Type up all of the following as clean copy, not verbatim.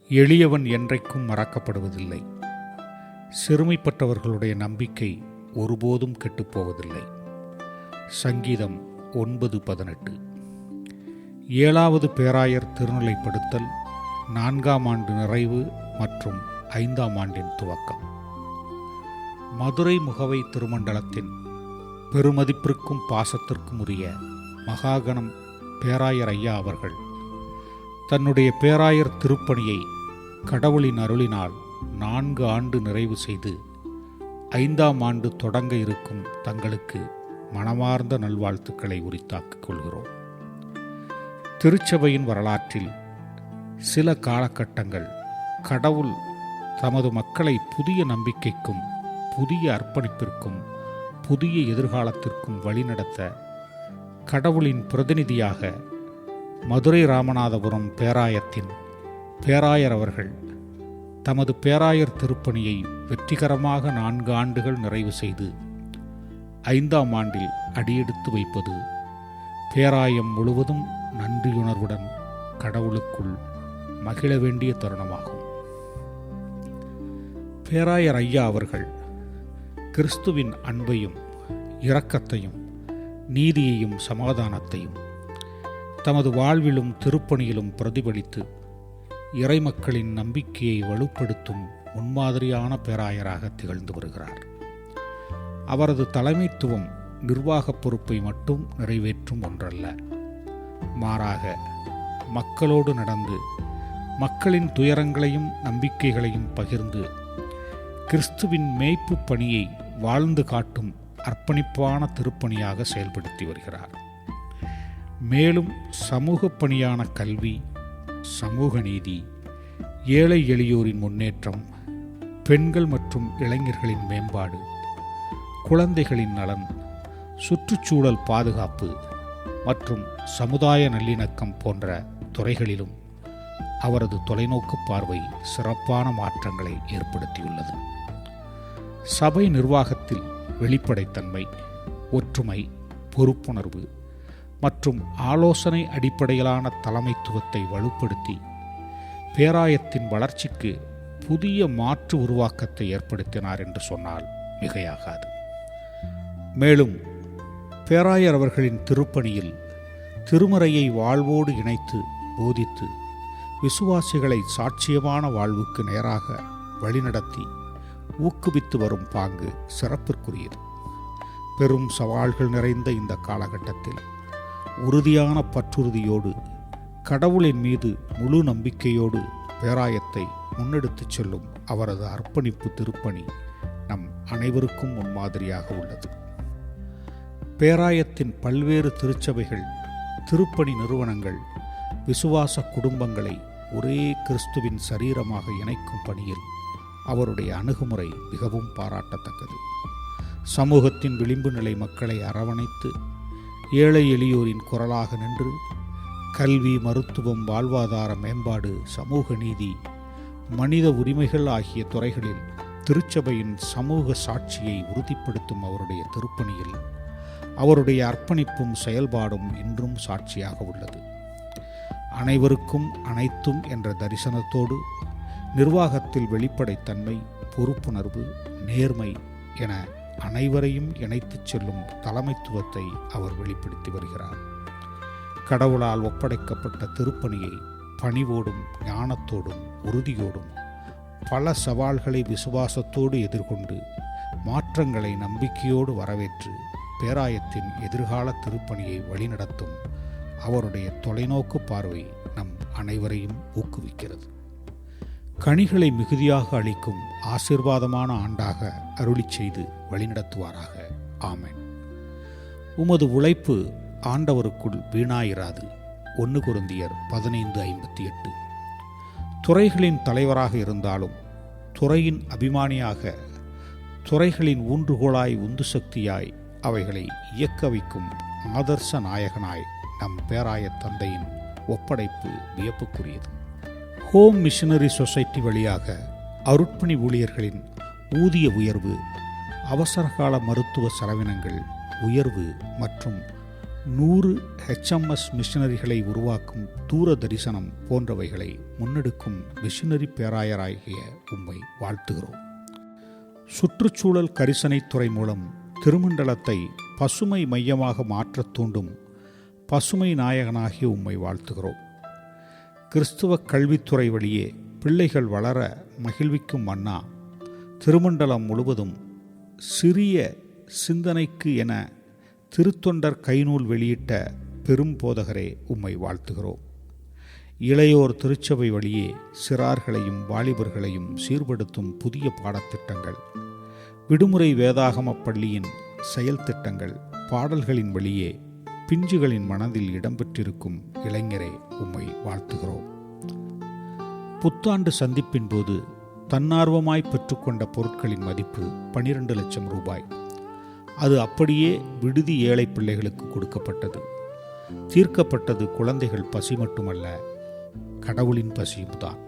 எளியவன் என்றைக்கும் மறக்கப்படுவதில்லை. சிறுமைப்பட்டவர்களுடைய நம்பிக்கை ஒருபோதும் கெட்டுப்போவதில்லை. சங்கீதம் 9:18. 7வது பேராயர் திருநிலைப்படுத்தல் 4ஆம் ஆண்டு நிறைவு மற்றும் 5ஆம் ஆண்டின் துவக்கம். மதுரை முகவை திருமண்டலத்தின் பெருமதிப்பிற்கும் பாசத்திற்கும் உரிய மகாகணம் பேராயர் ஐயா அவர்கள் தன்னுடைய பேராயர் திருப்பணியை கடவுளின் அருளினால் 4 ஆண்டு நிறைவு செய்து 5ஆம் ஆண்டு தொடங்க இருக்கும் தங்களுக்கு மனமார்ந்த நல்வாழ்த்துக்களை உரித்தாக்கிக் கொள்கிறோம். திருச்சபையின் வரலாற்றில் சில காலகட்டங்கள் கடவுள் தமது மக்களை புதிய நம்பிக்கைக்கும் புதிய அர்ப்பணிப்பிற்கும் புதிய எதிர்காலத்திற்கும் வழிநடத்த கடவுளின் பிரதிநிதியாக மதுரை ராமநாதபுரம் பேராயத்தின் பேராயர் அவர்கள் தமது பேராயர் திருப்பணியை வெற்றிகரமாக 4 ஆண்டுகள் நிறைவு செய்து 5ஆம் ஆண்டில் அடியெடுத்து வைப்பது பேராயம் முழுவதும் நன்றியுணர்வுடன் கடவுளுக்குள் மகிழ வேண்டிய தருணமாகும். பேராயர் ஐயா அவர்கள் கிறிஸ்துவின் அன்பையும் இரக்கத்தையும் நீதியையும் சமாதானத்தையும் தமது வாழ்விலும் திருப்பணியிலும் பிரதிபலித்து இறைமக்களின் நம்பிக்கையை வலுப்படுத்தும் முன்மாதிரியான பேராயராக திகழ்ந்து வருகிறார். அவரது தலைமைத்துவம் நிர்வாகப் பொறுப்பை மட்டும் நிறைவேற்றும் ஒன்றல்ல, மாறாக மக்களோடு நடந்து மக்களின் துயரங்களையும் நம்பிக்கைகளையும் பகிர்ந்து கிறிஸ்துவின் மேய்ப்பு பணியை வாழ்ந்து காட்டும் அர்ப்பணிப்பான திருப்பணியாக செயல்படுத்தி வருகிறார். மேலும் சமூக பணியான கல்வி, சமூக நீதி, ஏழை எளியோரின் முன்னேற்றம், பெண்கள் மற்றும் இளைஞர்களின் மேம்பாடு, குழந்தைகளின் நலன், சுற்றுச்சூழல் பாதுகாப்பு மற்றும் சமுதாய நல்லிணக்கம் போன்ற துறைகளிலும் அவரது தொலைநோக்கு பார்வை சிறப்பான மாற்றங்களை ஏற்படுத்தியுள்ளது. சபை நிர்வாகத்தில் வெளிப்படைத்தன்மை, ஒற்றுமை, பொறுப்புணர்வு மற்றும் ஆலோசனை அடிப்படையிலான தலைமைத்துவத்தை வலுப்படுத்தி பேராயத்தின் வளர்ச்சிக்கு புதிய மாற்று உருவாக்கத்தை ஏற்படுத்தினார் என்று சொன்னால் மிகையாகாது. மேலும் பேராயர் அவர்களின் திருப்பணியில் திருமறையை வாழ்வோடு இணைத்து போதித்து விசுவாசிகளை சாட்சியமான வாழ்வுக்கு நேராக வழிநடத்தி ஊக்குவித்து வரும் பாங்கு சிறப்பிற்குரியது. பெரும் சவால்கள் நிறைந்த இந்த காலகட்டத்தில் உறுதியான பற்றுறுதியோடு கடவுளின் மீது முழு நம்பிக்கையோடு பேராயத்தை முன்னெடுத்துச் செல்லும் அவரது அர்ப்பணிப்பு திருப்பணி நம் அனைவருக்கும் முன்மாதிரியாக உள்ளது. பேராயத்தின் பல்வேறு திருச்சபைகள், திருப்பணி நிறுவனங்கள் விசுவாச குடும்பங்களை ஒரே கிறிஸ்துவின் சரீரமாக இணைக்கும் பணியில் அவருடைய அணுகுமுறை மிகவும் பாராட்டத்தக்கது. சமூகத்தின் விளிம்பு நிலை மக்களை அரவணைத்து ஏழை எளியோரின் குரலாக நின்று கல்வி, மருத்துவம், வாழ்வாதார மேம்பாடு, சமூக நீதி, மனித உரிமைகள் ஆகிய துறைகளில் திருச்சபையின் சமூக சாட்சியை உறுதிப்படுத்தும் அவருடைய திருப்பணியில் அவருடைய அர்ப்பணிப்பும் செயல்பாடும் இன்றும் சாட்சியாக உள்ளது. அனைவருக்கும் அனைத்தும் என்ற தரிசனத்தோடு நிர்வாகத்தில் வெளிப்படைத்தன்மை, பொறுப்புணர்வு, நேர்மை என அனைவரையும் இணைத்துச் செல்லும் தலைமைத்துவத்தை அவர் வெளிப்படுத்தி வருகிறார். கடவுளால் ஒப்படைக்கப்பட்ட திருப்பணியை பணிவோடும் ஞானத்தோடும் உறுதியோடும் பல சவால்களை விசுவாசத்தோடு எதிர்கொண்டு மாற்றங்களை நம்பிக்கையோடு வரவேற்று பேராயத்தின் எதிர்கால திருப்பணியை வழிநடத்தும் அவருடைய தொலைநோக்கு பார்வை நம் அனைவரையும் ஊக்குவிக்கிறது. கனிகளை மிகுதியாக அளிக்கும் ஆசீர்வாதமான ஆண்டாக அருளிச் செய்து வழிநடத்துவாராக. ஆமென். உமது உழைப்பு ஆண்டவருக்குள் வீணாயிராது. 1 கொரிந்தியர் 15:58. துறைகளின் தலைவராக இருந்தாலும் துறையின் அபிமானியாக, துறைகளின் ஊன்றுகோலாய் உந்து சக்தியாய் அவைகளை இயக்க வைக்கும் ஆதர்ச நாயகனாய் நம் பேராய தந்தையின் ஒப்படைப்பு வியப்புக்குரியது. ஹோம் மிஷனரி சொசைட்டி வழியாக அருட்பணி ஊழியர்களின் ஊதிய உயர்வு, அவசரகால மருத்துவ செலவினங்கள் உயர்வு மற்றும் 100 HMS மிஷனரிகளை உருவாக்கும் தூர தரிசனம் போன்றவைகளை முன்னெடுக்கும் மிஷனரி பேராயராகிய உம்மை வாழ்த்துகிறோம். சுற்றுச்சூழல் கரிசனைத்துறை மூலம் திருமண்டலத்தை பசுமை மையமாக மாற்றத் தூண்டும் பசுமை நாயகனாகிய உம்மை வாழ்த்துகிறோம். கிறிஸ்துவ கல்வித்துறை வழியே பிள்ளைகள் வளர மகிழ்விக்கும் மன்னா திருமண்டலம் முழுவதும் சிறிய சிந்தனைக்கு என திருத்தொண்டர் கைநூல் வெளியிட்ட பெரும் போதகரே உம்மை வாழ்த்துகிறோம். இளையோர் திருச்சபை வழியே சிறார்களையும் வாலிபர்களையும் சீர்படுத்தும் புதிய பாடத்திட்டங்கள், விடுமுறை வேதாகம பள்ளியின் செயல் திட்டங்கள், பாடல்களின் வழியே பிஞ்சுகளின் மனதில் இடம்பெற்றிருக்கும் இளைஞரே உம்மை வாழ்த்துகிறோம். புத்தாண்டு சந்திப்பின் போது தன்னார்வமாய் பெற்றுக்கொண்ட பொருட்களின் மதிப்பு 12 லட்சம் ரூபாய். அது அப்படியே விடுதி ஏழை பிள்ளைகளுக்கு கொடுக்கப்பட்டது. தீர்க்கப்பட்டது குழந்தைகள் பசி மட்டுமல்ல, கடவுளின் பசியும் தான்.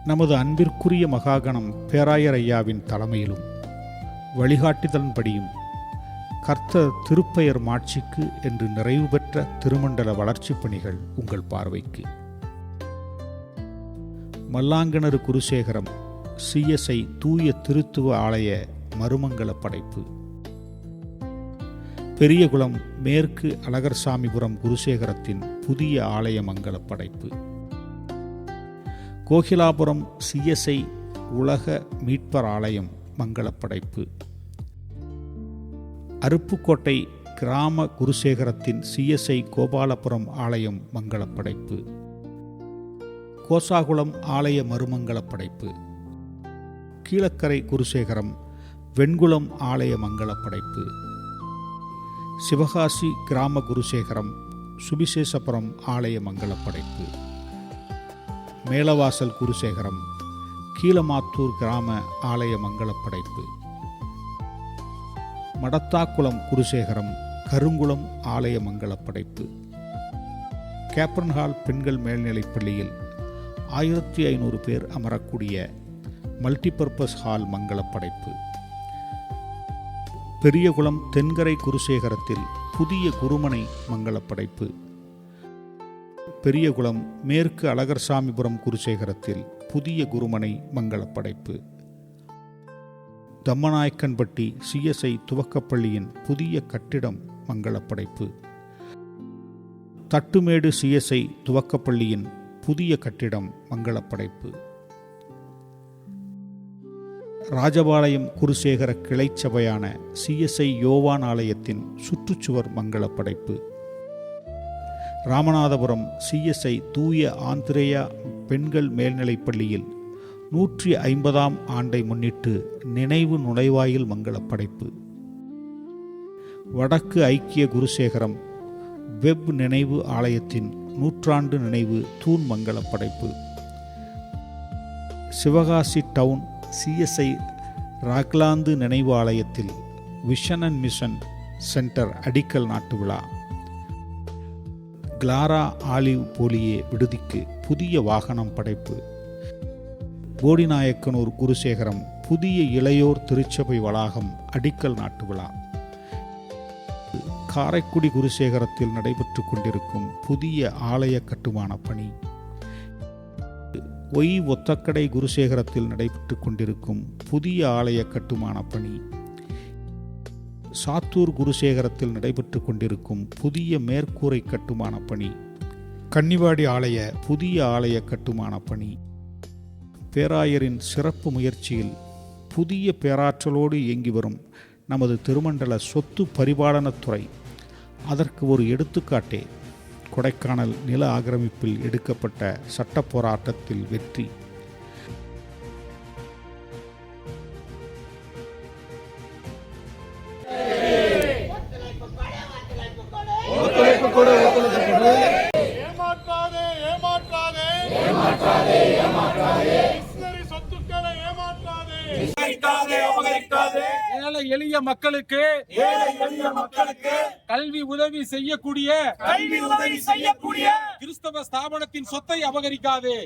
நமது அன்பிற்குரிய மகாகணம் பேராயர் ஐயாவின் தலைமையிலும் வழிகாட்டுதலின்படியும் கர்த்தர் திருப்பெயர் மாட்சிக்கு என்று நிறைவு பெற்ற திருமண்டல வளர்ச்சிப் பணிகள் உங்கள் பார்வைக்கு. மல்லாங்கணறு குருசேகரம் CSI தூய திருத்துவ ஆலய மருமங்கல படைப்பு. பெரியகுளம் மேற்கு அழகர்சாமிபுரம் குருசேகரத்தின் புதிய ஆலய மங்கல படைப்பு. கோகிலாபுரம் CSI உலக மீட்பர் ஆலயம் மங்கள படைப்பு. அருப்புக்கோட்டை கிராம குருசேகரத்தின் CSI கோபாலபுரம் ஆலயம் மங்கள படைப்பு. கோசாகுளம் ஆலய மறுமங்கள படைப்பு. கீழக்கரை குருசேகரம் வெண்குளம் ஆலய மங்கள படைப்பு. சிவகாசி கிராம குருசேகரம் சுபிசேஷபுரம் ஆலய மங்கள படைப்பு. மேலவாசல் குருசேகரம் கீழமாத்தூர் கிராம ஆலய மங்கள படைப்பு. மடத்தாக்குளம் குருசேகரம் கருங்குளம் ஆலய மங்கள படைப்பு. கேப்ரன்ஹால் பெண்கள் மேல்நிலைப் பள்ளியில் 1500 பேர் அமரக்கூடிய மல்டிபர்பஸ் ஹால் மங்கள படைப்பு. பெரியகுளம் தென்கரை குருசேகரத்தில் புதிய குருமனை மங்கள படைப்பு. பெரியகுளம் மேற்கு அழகர்சாமிபுரம் குருசேகரத்தில் புதிய குருமனை மங்கள படைப்பு. தம்மநாயக்கன்பட்டி CSI துவக்கப்பள்ளியின் புதிய கட்டிடம் மங்கள படைப்பு. தட்டுமேடு CSI துவக்கப்பள்ளியின் புதிய கட்டிடம் மங்கள படைப்பு. ராஜபாளையம் குருசேகர கிளைச்சபையான CSI யோவான் ஆலயத்தின் சுற்றுச்சுவர் மங்கள படைப்பு. ராமநாதபுரம் CSI தூய ஆந்திரேயா பெண்கள் மேல்நிலைப் பள்ளியில் 150ஆம் ஆண்டை முன்னிட்டு நினைவு நுழைவாயில் மங்கள படைப்பு. வடக்கு ஐக்கிய குருசேகரம் வெப் நினைவு ஆலயத்தின் 100ஆண்டு நினைவு தூண் மங்கள படைப்பு. சிவகாசி டவுன் CSI ராக்லாந்து நினைவு ஆலயத்தில் விஷன் அண்ட் மிஷன் சென்டர் அடிக்கல் நாட்டு விழா. கிளாரா ஆலிவ் போலியே விடுதிக்கு புதிய வாகனம் படைப்பு. போடிநாயக்கனூர் குருசேகரம் புதிய இளையோர் திருச்சபை வளாகம் அடிக்கல் நாட்டு விழா. காரைக்குடி குருசேகரத்தில் நடைபெற்று கொண்டிருக்கும் புதிய ஆலய கட்டுமான பணி. ஒத்தக்கடை குருசேகரத்தில் நடைபெற்று கொண்டிருக்கும் புதிய ஆலய கட்டுமான பணி. சாத்தூர் குருசேகரத்தில் நடைபெற்று கொண்டிருக்கும் புதிய மேற்கூரை கட்டுமான பணி. கன்னிவாடி ஆலய புதிய ஆலய கட்டுமான பணி பேராயரின் சிறப்பு முயற்சியில் புதிய பேராற்றலோடு இயங்கி வரும் நமது திருமண்டல சொத்து பரிபாலனத்துறை அதற்கு ஒரு எடுத்துக்காட்டே. கொடைக்கானல் நில ஆக்கிரமிப்பில் எடுக்கப்பட்ட சட்ட போராட்டத்தில் வெற்றி. எளிய மக்களுக்கு கல்வி உதவி செய்யக்கூடிய கிறிஸ்தவ ஸ்தாபனத்தின் சொத்தை அபகரிக்காதே.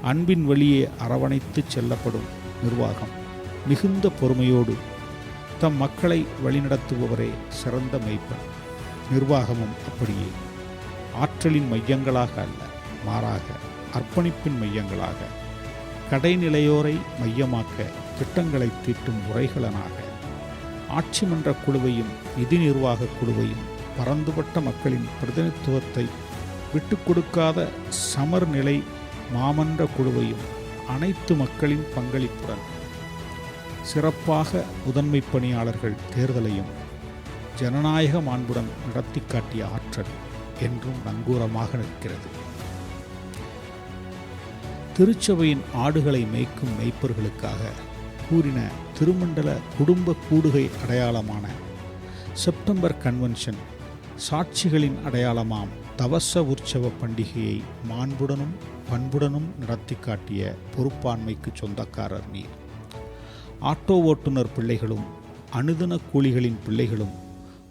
அன்பின் வழியே அரவணைத்து செல்லப்படும் நிர்வாகம் மிகுந்த பொறுமையோடு தம் மக்களை வழிநடத்துபவரே சிறந்த மெய்ப்பன். நிர்வாகமும் அப்படியே ஆற்றலின் மையங்களாக அல்ல, மாறாக அர்ப்பணிப்பின் மையங்களாக, கடைநிலையோரை மையமாக்க திட்டங்களை தீட்டும் முறைகளனாக, ஆட்சி மன்ற குழுவையும் நிதி நிர்வாக குழுவையும் பரந்துபட்ட மக்களின் பிரதிநிதித்துவத்தை விட்டு கொடுக்காத சமர்நிலை மாமன்ற குழுவையும் அனைத்து மக்களின் பங்களிப்புடன் சிறப்பாக முதன்மை பணியாளர்கள் தேர்தலையும் ஜனநாயக மாண்புடன் நடத்தி காட்டிய ஆற்றல் என்றும் நங்கூரமாக நிற்கிறது. திருச்சபையின் ஆடுகளை மேய்க்கும் மேய்ப்பர்களுக்காக கூறின திருமண்டல குடும்ப கூடுகை அடையாளமான செப்டம்பர் கன்வென்ஷன் சாட்சிகளின் அடையாளமாம் தவச உற்சவ பண்டிகையை மாண்புடனும் பண்புடனும் நடத்தி காட்டிய பொறுப்பாண்மைக்கு சொந்தக்காரர் நீர். ஆட்டோ ஓட்டுநர் பிள்ளைகளும் அனுதின கூலிகளின் பிள்ளைகளும்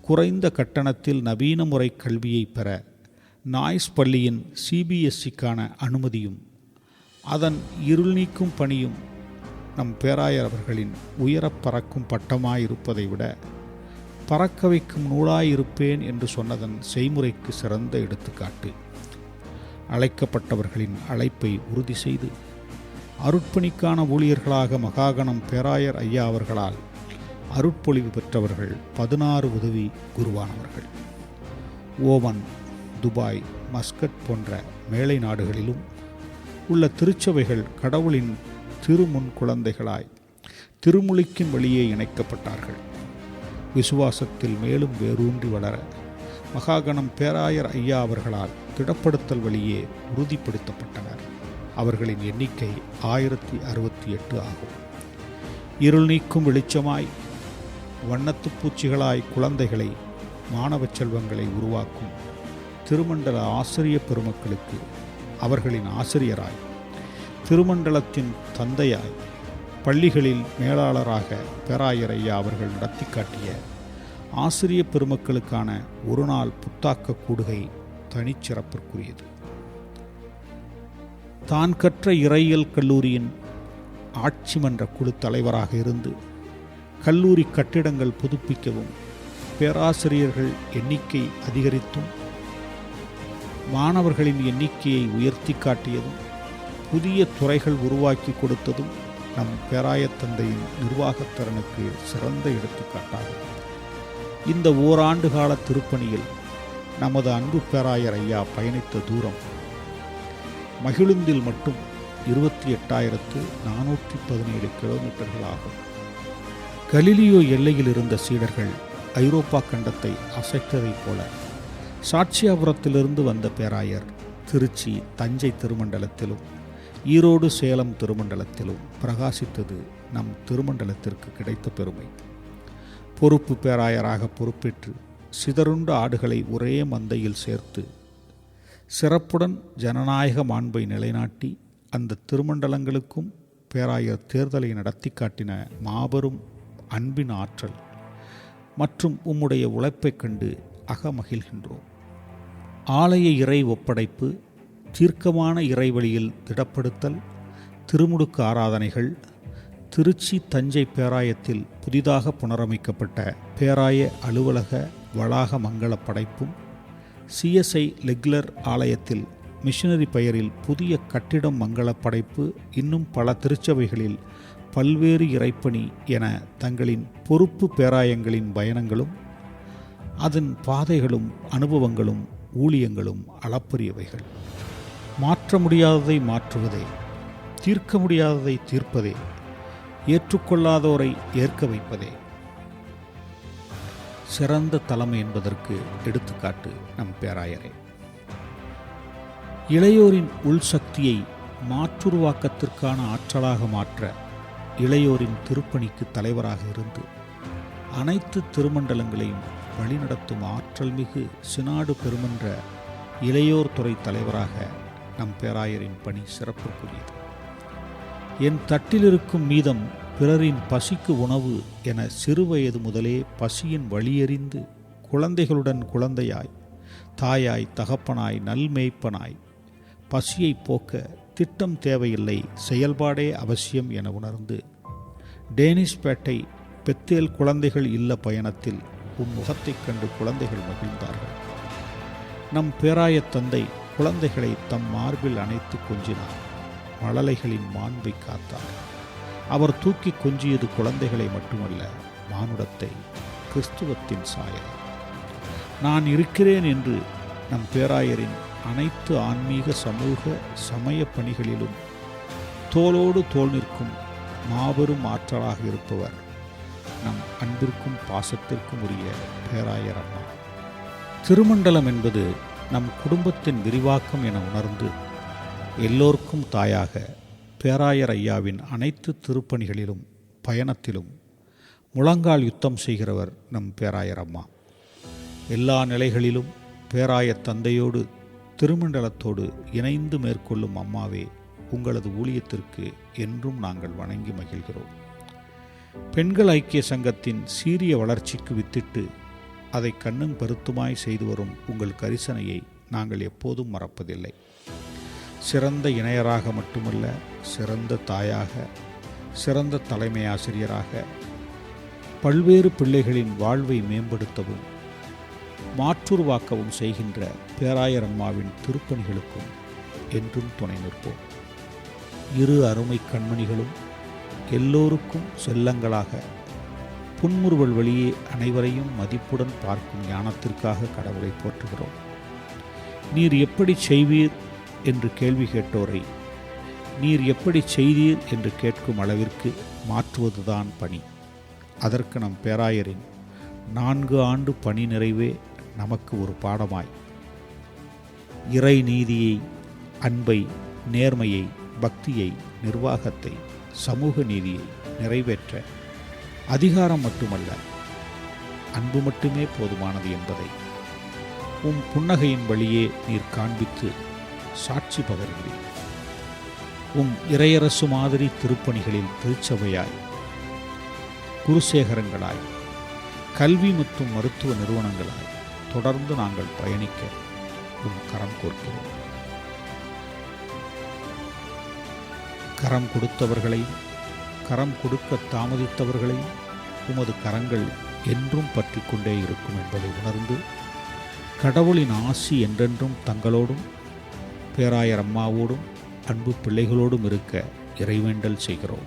குறைந்த கட்டணத்தில் நவீன முறை கல்வியை பெற நாய்ஸ் பள்ளியின் CBSEக்கான அனுமதியும் அதன் இருள் நீக்கும் பணியும் நம் பேராயர் அவர்களின் உயரப் பறக்கும் பட்டமாயிருப்பதை விட பறக்க வைக்கும் நூலாயிருப்பேன் என்று சொன்னதன் செய்முறைக்கு சிறந்த எடுத்துக்காட்டு. அழைக்கப்பட்டவர்களின் அழைப்பை உறுதி செய்து அருட்பணிக்கான ஊழியர்களாக மகாகணம் பேராயர் ஐயா அவர்களால் அருட்பொழிவு பெற்றவர்கள் 16 உதவி குருவானவர்கள். ஓமன், துபாய், மஸ்கட் போன்ற மேலை நாடுகளிலும் உள்ள திருச்சபைகள் கடவுளின் திருமுன் குழந்தைகளாய் திருமுழுக்கின் வழியே இணைக்கப்பட்டார்கள். விசுவாசத்தில் மேலும் வேரூன்றி வளர மகாகணம் பேராயர் ஐயா அவர்களால் திடப்படுத்தல் வழியே உறுதிப்படுத்தப்பட்டனர். அவர்களின் எண்ணிக்கை 1068 ஆகும். இருள் நீக்கும் வெளிச்சமாய் வண்ணத்து பூச்சிகளாய் குழந்தைகளை மாணவ செல்வங்களை உருவாக்கும் திருமண்டல ஆசிரிய பெருமக்களுக்கு அவர்களின் ஆசிரியராய், திருமண்டலத்தின் தந்தையாய், பள்ளிகளில் மேலாளராக பேராயர் ஐயா அவர்கள் நடத்தி காட்டிய ஆசிரிய பெருமக்களுக்கான ஒரு நாள் புத்தாக்க கூடுகை தனிச்சிறப்பிற்குரியது. தான் கற்ற இறையியல் கல்லூரியின் ஆட்சி மன்ற குழு தலைவராக இருந்து கல்லூரி கட்டிடங்கள் புதுப்பிக்கவும், பேராசிரியர்கள் எண்ணிக்கை அதிகரித்தும் மாணவர்களின் எண்ணிக்கையை உயர்த்தி காட்டியதும், புதிய துறைகள் உருவாக்கி கொடுத்ததும் நம் பேராயத் தந்தையின் நிர்வாகத்திறனுக்கு சிறந்த எடுத்துக்காட்டாகும். இந்த ஓராண்டு கால திருப்பணியில் நமது அன்பு பேராயர் ஐயா பயணித்த தூரம் மகிழுந்தில் மட்டும் 28,417 கிலோமீட்டர்கள் ஆகும். கலிலியோ எல்லையில் இருந்த சீடர்கள் ஐரோப்பா கண்டத்தை அசைத்ததைப் போல சாட்சியாபுரத்திலிருந்து வந்த பேராயர் திருச்சி, தஞ்சை திருமண்டலத்திலும் ஈரோடு சேலம் திருமண்டலத்திலும் பிரகாசித்தது நம் திருமண்டலத்திற்கு கிடைத்த பெருமை. பொறுப்பு பேராயராக பொறுப்பேற்று சிதறுண்ட ஆடுகளை ஒரே மந்தையில் சேர்த்து சிறப்புடன் ஜனநாயக மாண்பை நிலைநாட்டி அந்த திருமண்டலங்களுக்கும் பேராயர் தேர்தலை நடத்தி காட்டின மாபெரும் அன்பின் ஆற்றல் மற்றும் உம்முடைய உழைப்பைக் கண்டு அகமகிழ்கின்றோம். ஆலய இறை ஒப்படைப்பு, தீர்க்கமான இறைவழியில் திடப்படுத்தல், திருமுடுக்கு ஆராதனைகள், திருச்சி தஞ்சை பேராயத்தில் புதிதாக புனரமைக்கப்பட்ட பேராய அலுவலக வளாக மங்கள படைப்பும், CSI லெக்லர் ஆலயத்தில் மிஷனரி பெயரில் புதிய கட்டிடம் மங்கள படைப்பு, இன்னும் பல திருச்சபைகளில் பல்வேறு இறைப்பணி என தங்களின் பொறுப்பு பேராயங்களின் பயணங்களும் அதன் பாதைகளும் அனுபவங்களும் ஊழியங்களும் அளப்பரியவைகள். மாற்ற முடியாததை மாற்றுவதே, தீர்க்க முடியாததை தீர்ப்பதே, ஏற்றுக்கொள்ளாதோரை ஏற்க வைப்பதே சிறந்த தலைமை என்பதற்கு எடுத்துக்காட்டு நம் பேராயரே. இளையோரின் உள் சக்தியை மாற்றுருவாக்கத்திற்கான ஆற்றலாக மாற்ற இளையோரின் திருப்பணிக்கு தலைவராக இருந்து அனைத்து திருமண்டலங்களையும் வழிநடத்தும் ஆற்றல் மிகு சினாடு பெருமன்ற இளையோர் துறை தலைவராக நம் பேராயரின் பணி சிறப்புக்குரியது. என் தட்டிலிருக்கும் மீதம் பிறரின் பசிக்கு உணவு என சிறுவயது முதலே பசியின் வழியறிந்து குழந்தைகளுடன் குழந்தையாய், தாயாய், தகப்பனாய், நல்மேய்ப்பனாய் பசியை போக்க திட்டம் தேவையில்லை, செயல்பாடே அவசியம் என உணர்ந்து டேனிஷ்பேட்டை பெத்தேல் குழந்தைகள் இல்ல பயணத்தில் உன் முகத்தைக் கண்டு குழந்தைகள் மகிழ்ந்தார்கள். நம் பேராய தந்தை குழந்தைகளை தம் மார்பில் அணைத்து கொஞ்சினார். மழலைகளின் மாண்பை காத்தார். அவர் தூக்கி கொஞ்சியது குழந்தைகளை மட்டுமல்ல, மானுடத்தை, கிறிஸ்துவத்தின் சாயல். நான் இருக்கிறேன் என்று நம் பேராயரின் அனைத்து ஆன்மீக சமூக சமய பணிகளிலும் தோளோடு தோள் நிற்கும் மாபெரும் ஆற்றலாக இருப்பவர் நம் அன்பிற்கும் பாசத்திற்கும் உரிய பேராயர் அம்மா. திருமண்டலம் என்பது நம் குடும்பத்தின் விரிவாக்கம் என உணர்ந்து எல்லோருக்கும் தாயாக பேராயர் ஐயாவின் அனைத்து திருப்பணிகளிலும் பயணத்திலும் முழங்கால் யுத்தம் செய்கிறவர் நம் பேராயர் அம்மா. எல்லா நிலைகளிலும் பேராய தந்தையோடு திருமண்டலத்தோடு இணைந்து மேற்கொள்ளும் அம்மாவே, உங்களது ஊழியத்திற்கு என்றும் நாங்கள் வணங்கி மகிழ்கிறோம். பெண்கள் ஐக்கிய சங்கத்தின் சீரிய வளர்ச்சிக்கு வித்திட்டு அதை கண்ணும் கருத்துமாய் செய்து வரும் உங்கள் கரிசனையை நாங்கள் எப்போதும் மறப்பதில்லை. சிறந்த இணையராக மட்டுமல்ல, சிறந்த தாயாக, சிறந்த தலைமை ஆசிரியராக பல்வேறு பிள்ளைகளின் வாழ்வை மேம்படுத்தவும் மாற்றுருவாக்கவும் செய்கின்ற பேராயர் அம்மாவின் திருப்பணிகளுக்கும் என்றும் துணை நிற்போம். இரு அருமை கண்மணிகளும் எல்லோருக்கும் செல்லங்களாக புன்முறுவல் வழியே அனைவரையும் மதிப்புடன் பார்க்கும் ஞானத்திற்காக கடவுளை போற்றுகிறோம். நீர் எப்படி செய்வீர் என்று கேள்வி கேட்டோரை நீர் எப்படி செய்தீர் என்று கேட்கும் அளவிற்கு மாற்றுவதுதான் பணி. அதற்கு நம் பேராயரின் 4 ஆண்டு பணி நிறைவே நமக்கு ஒரு பாடமாய் இறை நீதியை, அன்பை, நேர்மையை, பக்தியை, நிர்வாகத்தை, சமூக நீதியை நிறைவேற்ற அதிகாரம் மட்டுமல்ல, அன்பு மட்டுமே போதுமானது என்பதை உம் புன்னகையின் வழியே நீர் காண்பித்து சாட்சி பகர்கிறீர். உம் இறையரசு மாதிரி திருப்பணிகளில் திருச்சபையாய், குருசேகரங்களாய், கல்வி மற்றும் மருத்துவ நிறுவனங்களாய் தொடர்ந்து நாங்கள் பயணிக்க உம் கரம் கோர்க்கிறோம். கரம் கொடுத்தவர்களையும் கரம் கொடுக்க தாமதித்தவர்களையும் உமது கரங்கள் என்றும் பற்றி கொண்டே இருக்கும் என்பதை உணர்ந்து கடவுளின் ஆசி என்றென்றும் தங்களோடும் பேராயர் அம்மாவோடும் அன்பு பிள்ளைகளோடும் இருக்க இறைவேண்டல் செய்கிறோம்.